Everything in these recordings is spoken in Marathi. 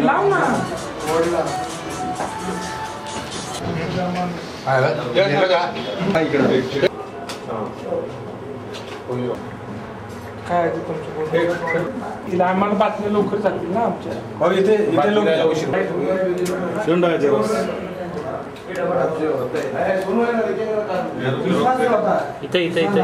लाव ना काय तुमचं आम्हाला बातम्या लवकर जातील ना आमच्या इथे इथे इथे इथे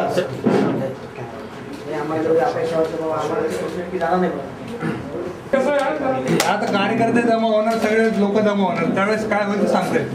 आता कार्यकर्ते जमा होणार, सगळे लोक जमा होणार, त्यावेळेस काय होईल सांगता येत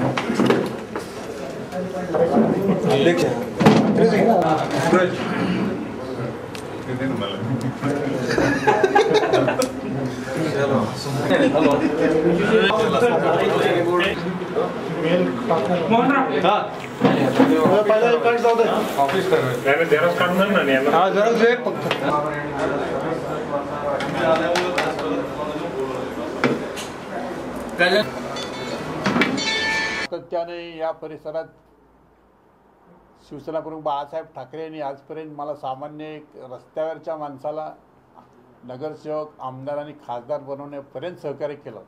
त्याने या परिसरात शिवसेना प्रमुख बाळासाहेब ठाकरे यांनी आजपर्यंत मला सामान्य रस्त्यावरच्या माणसाला नगरसेवक, आमदार आणि खासदार बनवण्यापर्यंत सहकार्य केलं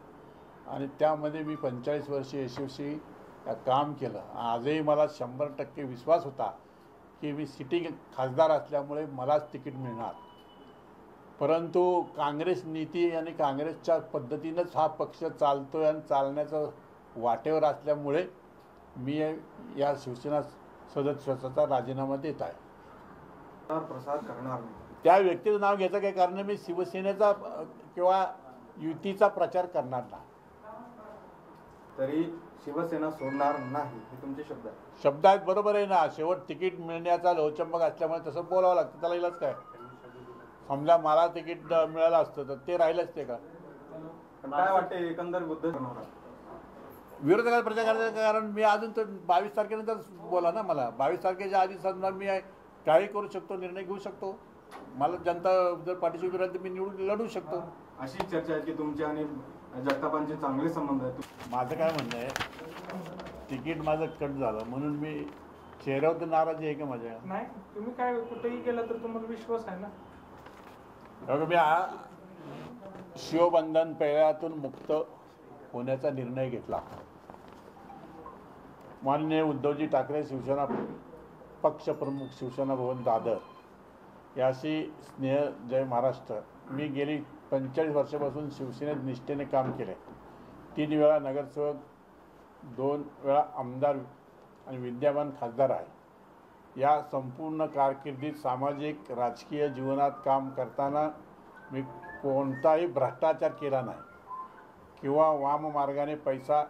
आणि त्यामध्ये मी 45 वर्षे यशस्वी काम केलं. आजही मला 100% विश्वास होता की मी सिटिंग खासदार असल्यामुळे मलाच तिकीट मिळणार. परंतु काँग्रेस नीती आणि काँग्रेसच्या पद्धतीनंच हा पक्ष चालतोय आणि चालण्याचं वाटेवर असल्यामुळे मी या शिवसेना सदस्यत्वाचा राजीनामा देत आहे. प्रसाद करणार त्या व्यक्तीचं नाव घ्यायचं काही कारण मी शिवसेनेचा किंवा युतीचा प्रचार करणार नाही. तरी शिवसेना सोडणार नाही हे तुमचे शब्द आहेत. शब्द आहेत, बरोबर आहे ना. शेवट तिकीट मिळण्याचा लोचंबक असल्यामुळे तसं बोलावं लागतं. त्याला इलाज काय? समजा मला तिकीट मिळालं असतं तर ते राहिलंच ते का? काय वाटते एकंदर विरोधकाला प्रचार करायचं कारण मी अजून तर 22 तारखेनंतर बोला ना. मला 22 तारखेच्या आधी समजा मी काही करू शकतो, निर्णय घेऊ शकतो. मला जनता जर पाठीशी विरोध मी निवडून लढू शकतो. अशी चर्चा आहे की तुमच्या आणि जगतापांचे चांगले संबंध आहेत. माझं काय म्हणणं आहे, तिकीट माझं कट झालं म्हणून मी चेहऱ्यावर तर नाराजी आहे का माझ्या? नाही, तुम्ही काय कुठेही गेला तर तुम्हाला विश्वास आहे ना. मी शिवबंधन पेळ्यातून मुक्त होण्याचा निर्णय घेतला. माननीय उद्धवजी ठाकरे शिवसेना पक्षप्रमुख, शिवसेना भवन दादर याशी स्नेह जय महाराष्ट्र. मी गेली 45 वर्षापासून शिवसेनेत निष्ठेने काम केले. 3 वेळा नगरसेवक, 2 वेळा आमदार आणि विद्यमान खासदार आहे. या संपूर्ण कारकिर्दीत सामाजिक राजकीय जीवनात काम करताना मी कोणताही भ्रष्टाचार केला नाही किंवा वाममार्गाने पैसा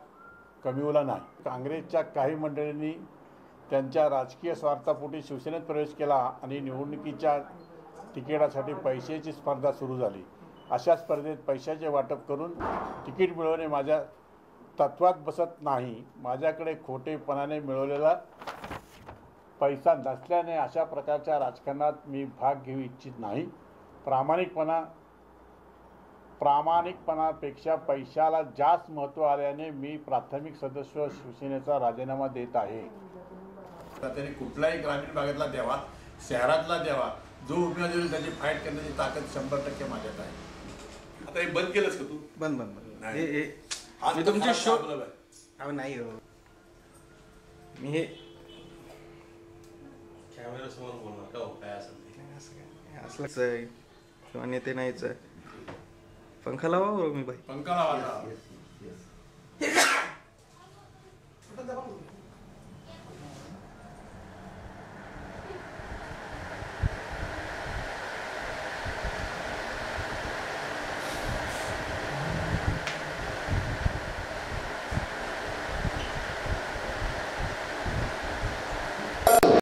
कमविला नाही. काँग्रेसच्या काही मंडळींनी त्यांच्या राजकीय स्वार्थापोटी शिवसेनेत प्रवेश केला आणि निवडणुकीच्या तिकिटासाठी पैशाची स्पर्धा सुरू झाली. अशा स्पर्धेत पैशाचे वाटप करून तिकीट मिळवणे माझ्या तत्वात बसत नाही. माझ्याकडे खोटेपणाने मिळवलेला पैसा नसल्याने अशा प्रकारच्या राजकारणात मी भाग घेऊ इच्छित नाही. प्रामाणिकपणापेक्षा पैशाला जास्त महत्त्व आल्याने मी प्राथमिक सदस्य शिवसेनेचा राजीनामा देत आहे. त्याने कुठलाही ग्रामीण भागातला द्यावा, शहरातला द्यावा, जो उमेदवार देईल त्याची फाईट करण्याची ताकद 100% माझ्यात आहे. आता हे बंद केलंस का तू? बंद मी तुमचे शो नाही हो. मी हे कॅमेऱ्यासमोर बोलणार का? काय असलंच आहे किंवा नेते नाहीच आहे. पंखा लावा मी बाई, पंखा लावा.